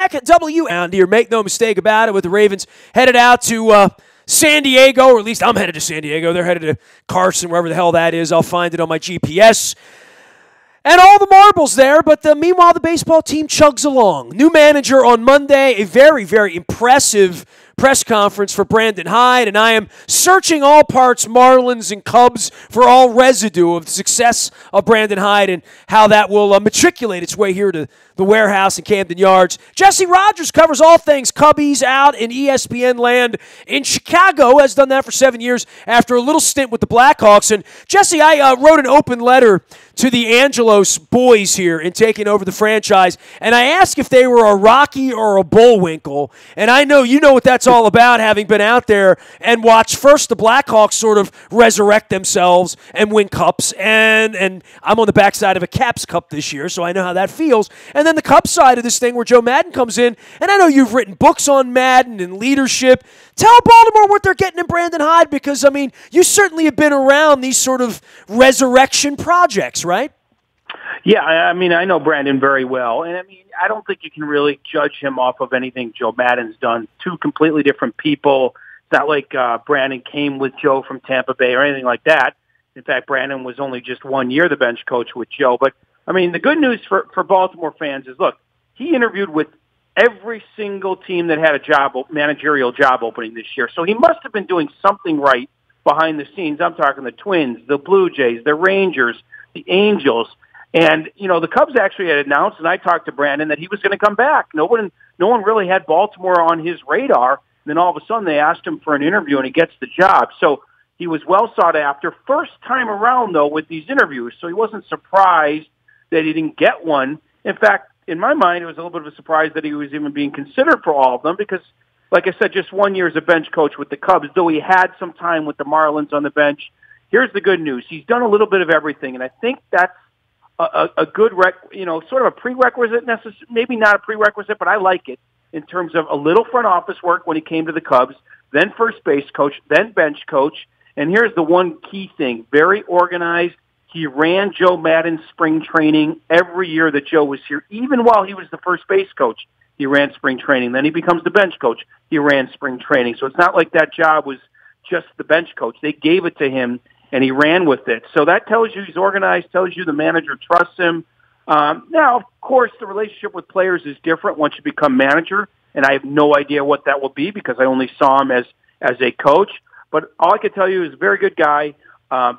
W and here, make no mistake about it, with the Ravens headed out to San Diego, or at least I'm headed to San Diego. They're headed to Carson, wherever the hell that is. I'll find it on my GPS. And all the marbles there, but meanwhile, the baseball team chugs along. New manager on Monday, a very, very impressive press conference for Brandon Hyde, and I am searching all parts Marlins and Cubs for all residue of the success of Brandon Hyde and how that will matriculate its way here to the warehouse in Camden Yards. Jesse Rogers covers all things Cubbies out in ESPN land in Chicago, has done that for 7 years after a little stint with the Blackhawks. And Jesse, I wrote an open letter to the Angelos boys here in taking over the franchise, and I asked if they were a Rocky or a Bullwinkle, and I know you know what that's all about, having been out there and watched first the Blackhawks sort of resurrect themselves and win cups, and I'm on the backside of a Caps Cup this year, so I know how that feels. And then the Cubs side of this thing where Joe Maddon comes in, and I know you've written books on Maddon and leadership. Tell Baltimore what they're getting in Brandon Hyde, because, I mean, you certainly have been around these sort of resurrection projects, right? Yeah, I mean, I know Brandon very well, and I mean, I don't think you can really judge him off of anything Joe Maddon's done. Two completely different people. It's not like Brandon came with Joe from Tampa Bay or anything like that. In fact, Brandon was only just 1 year the bench coach with Joe. But, I mean, the good news for Baltimore fans is, look, he interviewed with every single team that had a managerial job opening this year. So he must have been doing something right behind the scenes. I'm talking the Twins, the Blue Jays, the Rangers, the Angels. And, you know, the Cubs actually had announced, and I talked to Brandon, that he was going to come back. No one really had Baltimore on his radar. And then all of a sudden they asked him for an interview, and he gets the job. So he was well sought after. First time around, though, with these interviews. So he wasn't surprised that he didn't get one. In fact, in my mind, it was a little bit of a surprise that he was even being considered for all of them because, like I said, just 1 year as a bench coach with the Cubs, though he had some time with the Marlins on the bench. Here's the good news. He's done a little bit of everything, and I think that's a good, sort of a prerequisite, maybe not a prerequisite, but I like it in terms of a little front office work when he came to the Cubs, then first base coach, then bench coach. And here's the one key thing, very organized. He ran Joe Maddon's spring training every year that Joe was here, even while he was the first base coach. He ran spring training. Then he becomes the bench coach. He ran spring training. So it's not like that job was just the bench coach. They gave it to him, and he ran with it. So that tells you he's organized, tells you the manager trusts him. Now, of course, the relationship with players is different once you become manager, and I have no idea what that will be because I only saw him as a coach. But all I can tell you is a very good guy,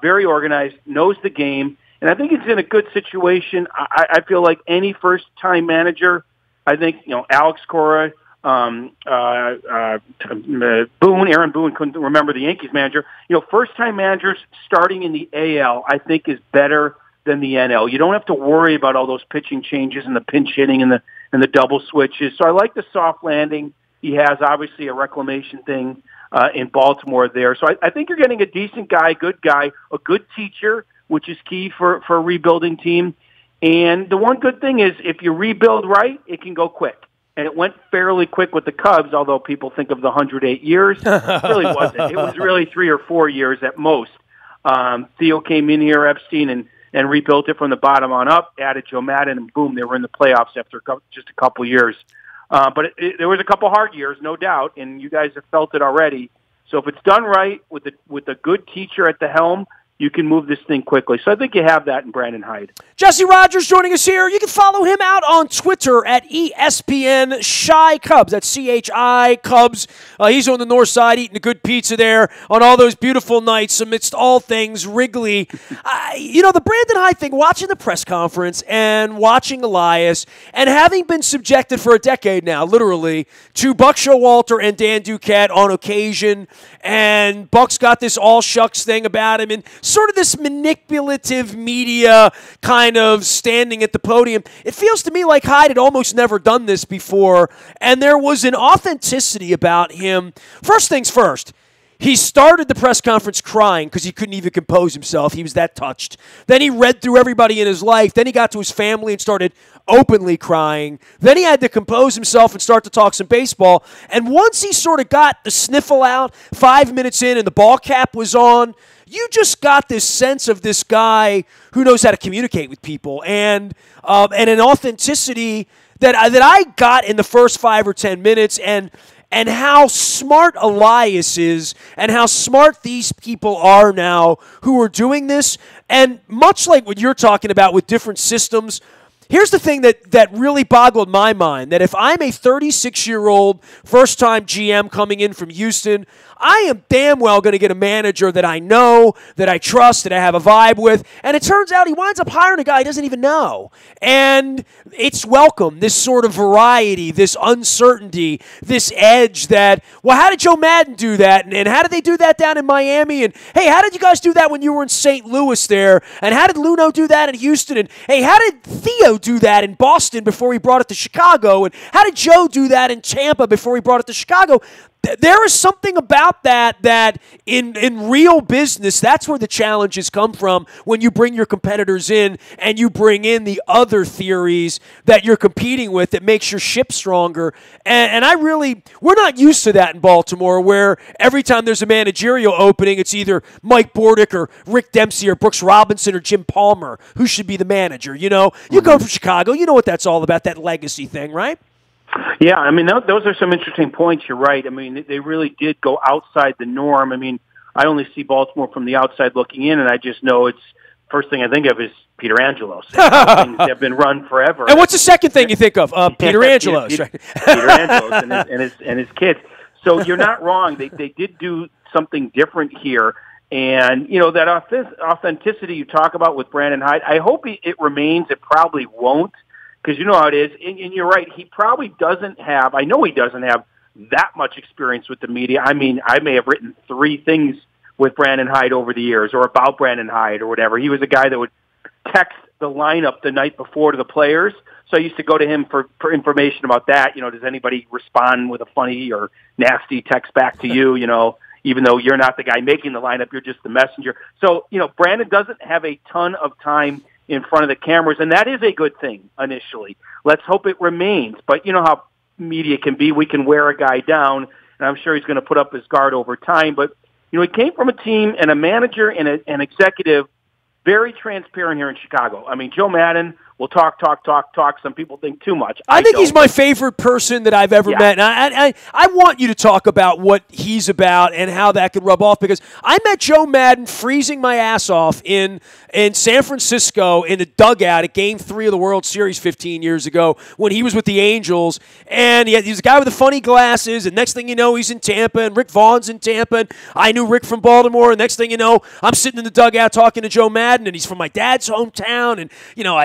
very organized, knows the game, and I think he's in a good situation. I feel like any first-time manager, I think, Alex Cora, Aaron Boone, couldn't remember the Yankees manager. First-time managers starting in the AL, I think, is better than the NL. You don't have to worry about all those pitching changes and the pinch hitting and the double switches. So I like the soft landing. He has, obviously, a reclamation thing in Baltimore there. So I think you're getting a decent guy, a good teacher, which is key for a rebuilding team. And the one good thing is if you rebuild right, it can go quick. And it went fairly quick with the Cubs, although people think of the 108 years. It really wasn't. It was really 3 or 4 years at most. Theo came in here, Epstein, and rebuilt it from the bottom on up, added Joe Maddon, and boom, they were in the playoffs after just a couple years. But there was a couple hard years, no doubt, and you guys have felt it already. So if it's done right with a good teacher at the helm, you can move this thing quickly. So I think you have that in Brandon Hyde. Jesse Rogers joining us here. You can follow him out on Twitter at ESPN Chi Cubs. That's CHI Cubs. He's on the north side eating a good pizza there on all those beautiful nights amidst all things Wrigley. The Brandon Hyde thing, watching the press conference and watching Elias and having been subjected for a decade now, literally, to Buck Showalter and Dan Duquette on occasion, and Buck's got this all shucks thing about him and sort of this manipulative media kind of standing at the podium. It feels to me like Hyde had almost never done this before, and there was an authenticity about him. First things first, he started the press conference crying because he couldn't even compose himself. He was that touched. Then he read through everybody in his life. Then he got to his family and started openly crying. Then he had to compose himself and start to talk some baseball. And once he sort of got the sniffle out, 5 minutes in and the ball cap was on, you just got this sense of this guy who knows how to communicate with people and an authenticity that I got in the first 5 or 10 minutes, and how smart Elias is, and how smart these people are now who are doing this. And much like what you're talking about with different systems, here's the thing that really boggled my mind, that if I'm a 36-year-old first-time GM coming in from Houston, I am damn well going to get a manager that I know, that I trust, that I have a vibe with. And it turns out he winds up hiring a guy he doesn't even know. And it's welcome, this sort of variety, this uncertainty, this edge that, well, how did Joe Madden do that? And how did they do that down in Miami? And, hey, how did you guys do that when you were in St. Louis there? And how did Luno do that in Houston? And, hey, how did Theo do that in Boston before he brought it to Chicago? And how did Joe do that in Tampa before he brought it to Chicago? There is something about that in real business, that's where the challenges come from when you bring your competitors in and you bring in the other theories that you're competing with that makes your ship stronger. And we're not used to that in Baltimore, where every time there's a managerial opening, it's either Mike Bordick or Rick Dempsey or Brooks Robinson or Jim Palmer who should be the manager. You know, you go from Chicago, you know what that's all about, that legacy thing, right? Yeah, I mean, those are some interesting points. You're right. I mean, they really did go outside the norm. I mean, I only see Baltimore from the outside looking in, and I just know it's first thing I think of is Peter Angelos. Things have been run forever. And what's the second thing you think of? Peter Angelos, right? Peter Angelos and his kids. So you're not wrong. They did do something different here. And, you know, that authenticity you talk about with Brandon Hyde, I hope it remains. It probably won't. Because you know how it is, and you're right, he probably doesn't have, I know he doesn't have that much experience with the media. I mean, I may have written 3 things with Brandon Hyde over the years, or about Brandon Hyde, or whatever. He was a guy that would text the lineup the night before to the players, so I used to go to him for information about that. You know, does anybody respond with a funny or nasty text back to you, you know, even though you're not the guy making the lineup, you're just the messenger. So, you know, Brandon doesn't have a ton of time in front of the cameras, and that is a good thing initially. Let's hope it remains. But you know how media can be. We can wear a guy down, and I'm sure he's going to put up his guard over time. But, you know, he came from a team and a manager and an executive, very transparent here in Chicago. I mean, Joe Madden will talk. Some people think too much. I think he's my favorite person that I've ever met. And I want you to talk about what he's about and how that could rub off, because I met Joe Madden freezing my ass off in San Francisco in the dugout at Game 3 of the World Series 15 years ago when he was with the Angels. And he was a guy with the funny glasses, and next thing you know, he's in Tampa, and Rick Vaughn's in Tampa, and I knew Rick from Baltimore, and next thing you know, I'm sitting in the dugout talking to Joe Madden, and he's from my dad's hometown, and, you know,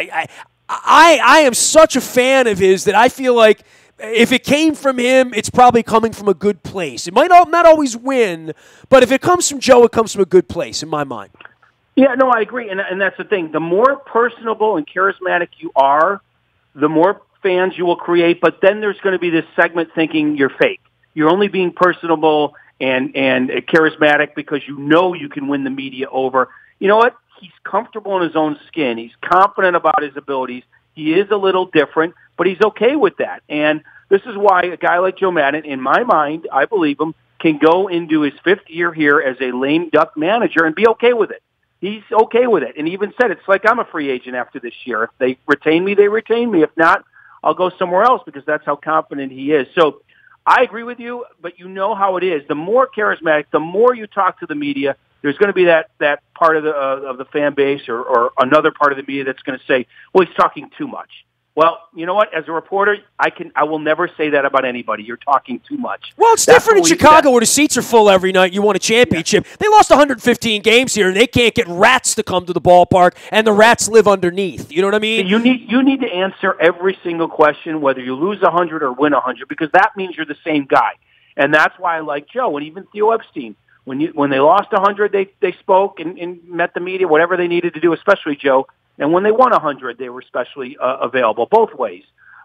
I am such a fan of his that I feel like if it came from him, it's probably coming from a good place. It might not always win, but if it comes from Joe, it comes from a good place in my mind. Yeah, no, I agree, and that's the thing. The more personable and charismatic you are, the more fans you will create, but then there's going to be this segment thinking you're fake. You're only being personable and charismatic because you know you can win the media over. You know what? He's comfortable in his own skin. He's confident about his abilities. He is a little different, but he's okay with that. And this is why a guy like Joe Madden, in my mind, I believe him, can go into his 5th year here as a lame duck manager and be okay with it. He's okay with it. And he even said, it's like I'm a free agent after this year. If they retain me, they retain me. If not, I'll go somewhere else, because that's how confident he is. So I agree with you, but you know how it is. The more charismatic, the more you talk to the media, there's going to be that part of the fan base or another part of the media that's going to say, well, he's talking too much. Well, you know what? As a reporter, I will never say that about anybody. You're talking too much. Well, it's different in Chicago where the seats are full every night. You won a championship. Yeah. They lost 115 games here, and they can't get rats to come to the ballpark, and the rats live underneath. You know what I mean? You need to answer every single question, whether you lose 100 or win 100, because that means you're the same guy. And that's why I like Joe and even Theo Epstein. When they lost 100, they spoke and met the media, whatever they needed to do, especially Joe. And when they won 100, they were especially available both ways.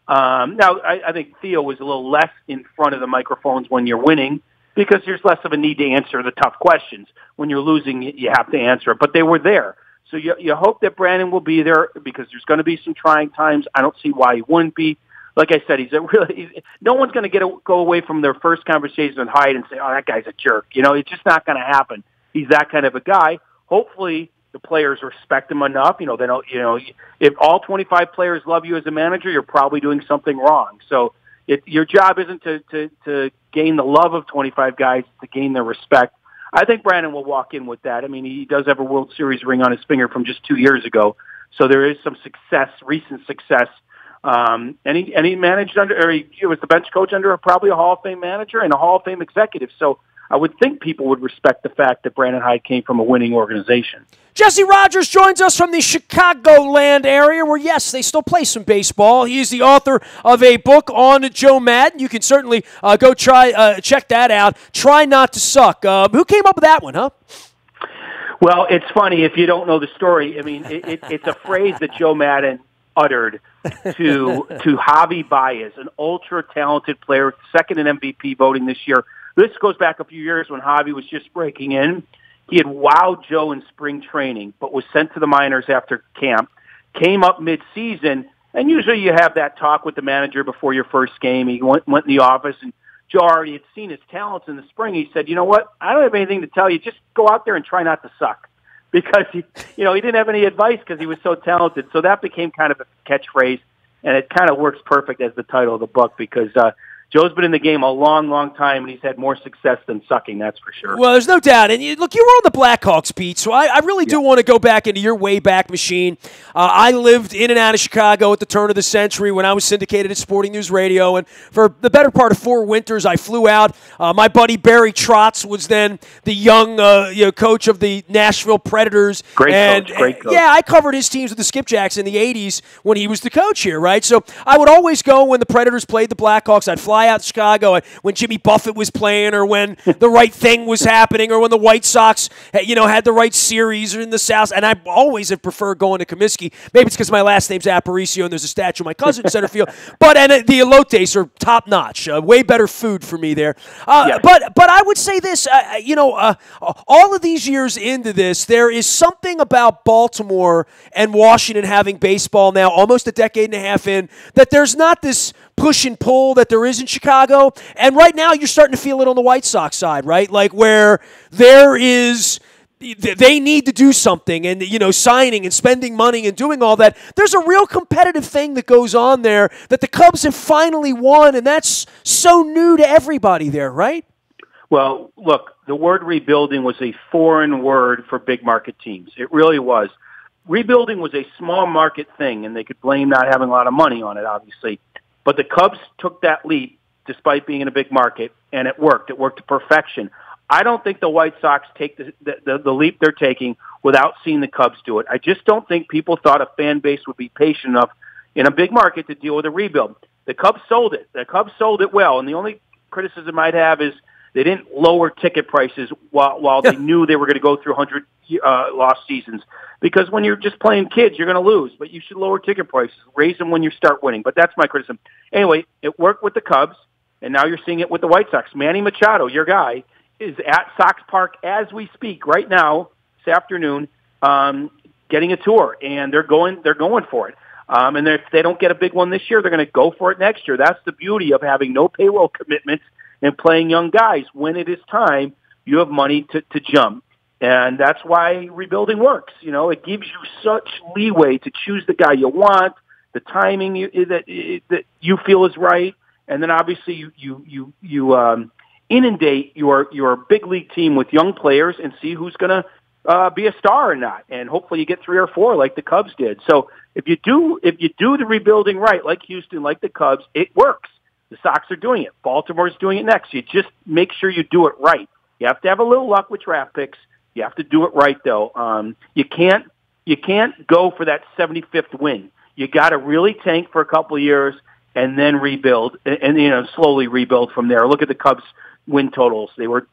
Now, I think Theo was a little less in front of the microphones when you're winning, because there's less of a need to answer the tough questions. When you're losing, you have to answer it. But they were there. So you hope that Brandon will be there, because there's going to be some trying times. I don't see why he wouldn't be. Like I said, no one's going to go away from their first conversation with Hyde and say, oh, that guy's a jerk. You know, it's just not going to happen. He's that kind of a guy. Hopefully, the players respect him enough. They don't. If all 25 players love you as a manager, you're probably doing something wrong. So your job isn't to gain the love of 25 guys, to gain their respect. I think Brandon will walk in with that. I mean, he does have a World Series ring on his finger from just 2 years ago, so there is some success, recent success. And he managed he was the bench coach under probably a Hall of Fame manager and a Hall of Fame executive. So I would think people would respect the fact that Brandon Hyde came from a winning organization. Jesse Rogers joins us from the Chicagoland area where, yes, they still play some baseball. He is the author of a book on Joe Maddon. You can certainly go check that out. Try Not to Suck. Who came up with that one, huh? Well, it's funny if you don't know the story. I mean, it's a phrase that Joe Maddon uttered to Javi Baez, an ultra-talented player, second in MVP voting this year. This goes back a few years when Javi was just breaking in. He had wowed Joe in spring training, but was sent to the minors after camp, came up mid-season, and usually you have that talk with the manager before your first game. He went in the office, and Joe already had seen his talents in the spring. He said, you know what, I don't have anything to tell you. Just go out there and try not to suck. Because he didn't have any advice because he was so talented. So that became kind of a catchphrase, and it kind of works perfect as the title of the book because Joe's been in the game a long, long time, and he's had more success than sucking, that's for sure. Well, there's no doubt. And look, you were on the Blackhawks beat, so I really do want to go back into your Wayback Machine. I lived in and out of Chicago at the turn of the century when I was syndicated at Sporting News Radio, and for the better part of 4 winters, I flew out. My buddy Barry Trotz was then the young coach of the Nashville Predators. Great coach. Yeah, I covered his teams with the Skipjacks in the 80s when he was the coach here, right? So I would always go when the Predators played the Blackhawks. I'd fly out to Chicago when Jimmy Buffett was playing or when the right thing was happening or when the White Sox had the right series or in the South. And I always have preferred going to Comiskey. Maybe it's because my last name's Aparicio and there's a statue of my cousin in center field. But the elotes are top-notch. Way better food for me there. Yes. But I would say this, all of these years into this, there is something about Baltimore and Washington having baseball now, almost a decade and a half in, that there's not this push and pull that there is in Chicago. And right now you're starting to feel it on the White Sox side, right? Like where there is, they need to do something and, signing and spending money and doing all that. There's a real competitive thing that goes on there that the Cubs have finally won, and that's so new to everybody there, right? Well, look, the word rebuilding was a foreign word for big market teams. It really was. Rebuilding was a small market thing, and they could blame not having a lot of money on it, obviously. But the Cubs took that leap despite being in a big market, and it worked. It worked to perfection. I don't think the White Sox take the leap they're taking without seeing the Cubs do it. I just don't think people thought a fan base would be patient enough in a big market to deal with a rebuild. The Cubs sold it. The Cubs sold it well, and the only criticism I'd have is they didn't lower ticket prices while they knew they were going to go through 100 lost seasons. Because when you're just playing kids, you're going to lose. But you should lower ticket prices, raise them when you start winning. But that's my criticism. Anyway, it worked with the Cubs, and now you're seeing it with the White Sox. Manny Machado, your guy, is at Sox Park as we speak right now, this afternoon, getting a tour, and they're going for it. And if they don't get a big one this year, they're going to go for it next year. That's the beauty of having no payroll commitments and playing young guys. When it is time, you have money to jump. And that's why rebuilding works. It gives you such leeway to choose the guy you want, the timing that you feel is right, and then obviously you inundate your big league team with young players and see who's going to be a star or not. And hopefully you get 3 or 4 like the Cubs did. So if you do the rebuilding right, like Houston, like the Cubs, it works. The Sox are doing it. Baltimore's doing it next. You just make sure you do it right. You have to have a little luck with draft picks. You have to do it right, though. You can't go for that 75th win. You got to really tank for a couple of years and then rebuild, and slowly rebuild from there. Look at the Cubs' win totals. They were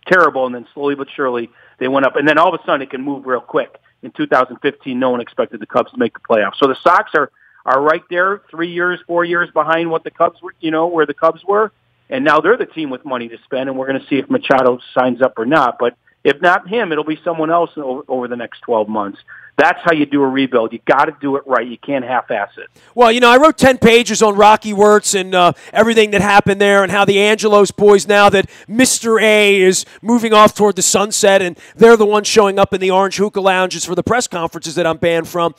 terrible, and then slowly but surely they went up. And then all of a sudden it can move real quick. In 2015, no one expected the Cubs to make the playoffs. So the Sox are right there, 3 years, 4 years behind what the Cubs were, where the Cubs were. And now they're the team with money to spend, and we're going to see if Machado signs up or not. But if not him, it'll be someone else over the next 12 months. That's how you do a rebuild. You got to do it right. You can't half-ass it. Well, I wrote 10 pages on Rocky Wirtz and everything that happened there and how the Angelos boys, now that Mr. A is moving off toward the sunset and they're the ones showing up in the orange hookah lounges for the press conferences that I'm banned from.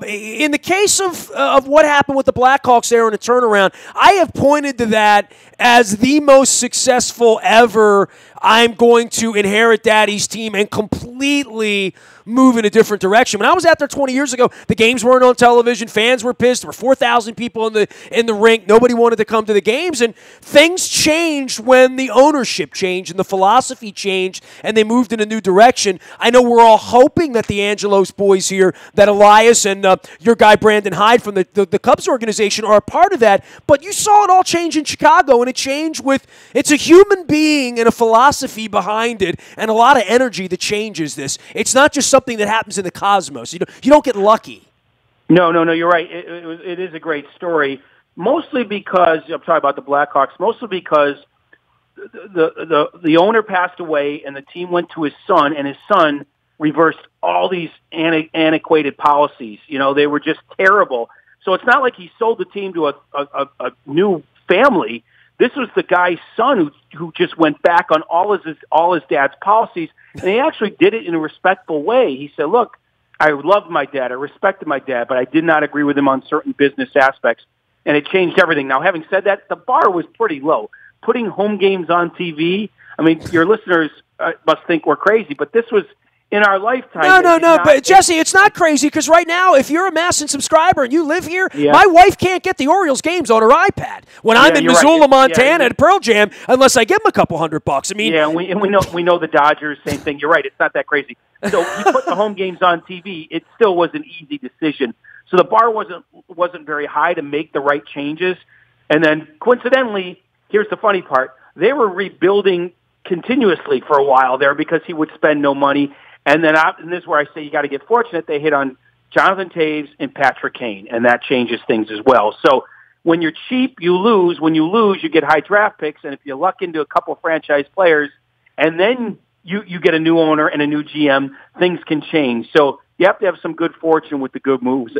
In the case of what happened with the Blackhawks there in a turnaround, I have pointed to that as the most successful ever. I'm going to inherit Daddy's team and completely move in a different direction. When I was out there 20 years ago, the games weren't on television. Fans were pissed. There were 4,000 people in the rink. Nobody wanted to come to the games. And things changed when the ownership changed and the philosophy changed and they moved in a new direction. I know we're all hoping that the Angelos boys here, that Elias and your guy Brandon Hyde from the Cubs organization are a part of that. But you saw it all change in Chicago, and it changed with – it's a human being and a philosophy behind it and a lot of energy that changes this. It's not just something that happens in the cosmos. You don't get lucky. No, you're right. It is a great story, mostly because – I'm sorry about the Blackhawks – mostly because the owner passed away and the team went to his son, and his son reversed all these antiquated policies. They were just terrible. So it's not like he sold the team to a new family. This was the guy's son who just went back on all his dad's policies, and he actually did it in a respectful way. He said, look, I loved my dad, I respected my dad, but I did not agree with him on certain business aspects, and it changed everything. Now, having said that, the bar was pretty low. Putting home games on TV, I mean, your listeners must think we're crazy, but this was in our lifetime. No. But Jesse, it's not crazy because right now, if you're a Masson subscriber and you live here, my wife can't get the Orioles games on her iPad when I'm in Missoula, right. Montana at Pearl Jam unless I give them a couple $100. I mean, we know the Dodgers. Same thing. You're right. It's not that crazy. So you put the home games on TV. It still was an easy decision. So the bar wasn't very high to make the right changes. And then coincidentally, here's the funny part: they were rebuilding continuously for a while there because he would spend no money. And then and this is where I say you got to get fortunate. They hit on Jonathan Taves and Patrick Kane, and that changes things as well. So when you're cheap, you lose. When you lose, you get high draft picks. And if you luck into a couple of franchise players, and then you get a new owner and a new GM, things can change. So you have to have some good fortune with the good moves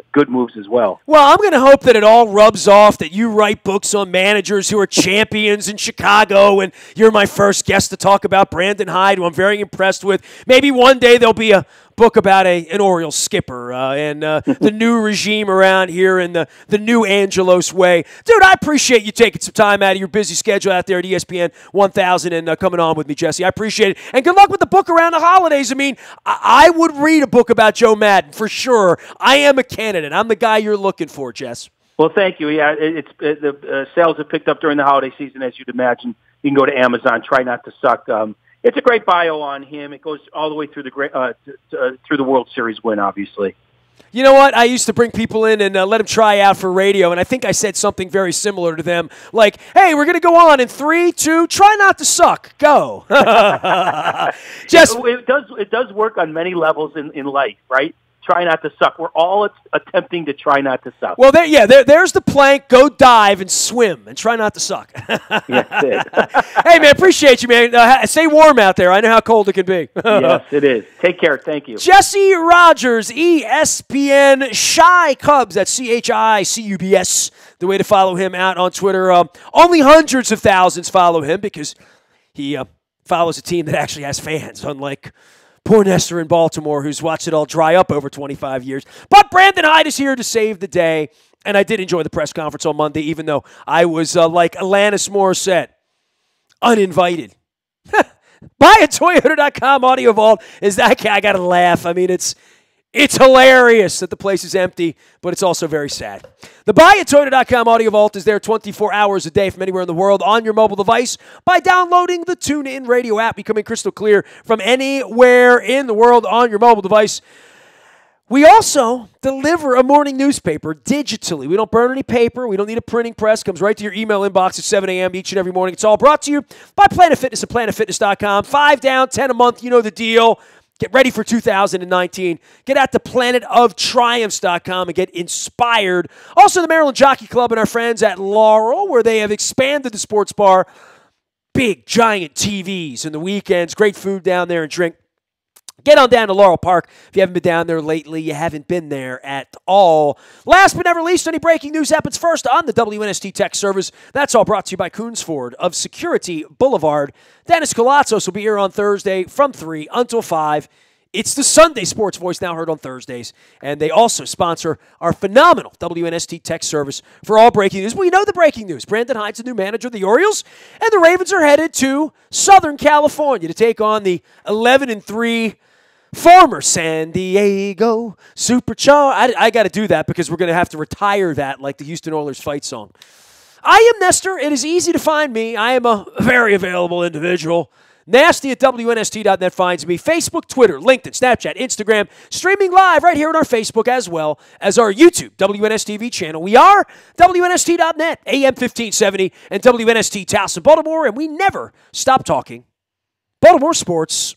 as well. Well, I'm going to hope that it all rubs off, that you write books on managers who are champions in Chicago, and you're my first guest to talk about Brandon Hyde, who I'm very impressed with. Maybe one day there'll be a book about an Orioles skipper and the new regime around here and the new Angelos way. Dude, I appreciate you taking some time out of your busy schedule out there at ESPN 1000 and coming on with me, Jesse. I appreciate it. And good luck with the book around the holidays. I mean, I would read a book about Joe Madden for sure. I am a candidate. I'm the guy you're looking for, Jess. Well, thank you. Yeah, the sales have picked up during the holiday season, as you'd imagine. You can go to Amazon. Try not to suck. It's a great bio on him. It goes all the way through through the World Series win, obviously. You know what? I used to bring people in and let them try out for radio, and I think I said something very similar to them, like, hey, we're going to go on in 3, 2, try not to suck. Go. Just it does work on many levels in life, right? Try not to suck. We're all attempting to try not to suck. Well, there's the plank. Go dive and swim and try not to suck. Yes, it. Hey, man, appreciate you, man. Stay warm out there. I know how cold it can be. Yes, it is. Take care. Thank you. Jesse Rogers, ESPN Chi Cubs. That's CHICUBS. The way to follow him out on Twitter. Only hundreds of thousands follow him because he follows a team that actually has fans, unlike poor Nestor in Baltimore, who's watched it all dry up over 25 years. But Brandon Hyde is here to save the day, and I did enjoy the press conference on Monday, even though I was like Alanis Morissette, uninvited. BuyAToyota.com Audio Vault is that guy. I got to laugh. I mean, it's hilarious that the place is empty, but it's also very sad. The BuyAToyota.com Audio Vault is there 24 hours a day from anywhere in the world on your mobile device by downloading the TuneIn Radio app, becoming crystal clear from anywhere in the world on your mobile device. We also deliver a morning newspaper digitally. We don't burn any paper. We don't need a printing press. It comes right to your email inbox at 7 a.m. each and every morning. It's all brought to you by Planet Fitness at PlanetFitness.com. 5 down, 10 a month. You know the deal. Get ready for 2019. Get out to planetoftriumphs.com and get inspired. Also, the Maryland Jockey Club and our friends at Laurel, where they have expanded the sports bar. Big, giant TVs in the weekends. Great food down there and drink. Get on down to Laurel Park. If you haven't been down there lately, you haven't been there at all. Last but never least, any breaking news happens first on the WNST Tech Service. That's all brought to you by Coons Ford of Security Boulevard. Dennis Colatzos will be here on Thursday from 3 until 5. It's the Sunday Sports Voice, now heard on Thursdays. And they also sponsor our phenomenal WNST Tech Service for all breaking news. Well, you know the breaking news. Brandon Hyde's the new manager of the Orioles, and the Ravens are headed to Southern California to take on the 11-3 former San Diego Supercharged. I got to do that because we're going to have to retire that like the Houston Oilers fight song. I am Nestor. It is easy to find me. I am a very available individual. Nasty at WNST.net finds me. Facebook, Twitter, LinkedIn, Snapchat, Instagram, streaming live right here on our Facebook as well as our YouTube WNSTV channel. We are WNST.net, AM 1570, and WNST Towson, Baltimore, and we never stop talking Baltimore sports.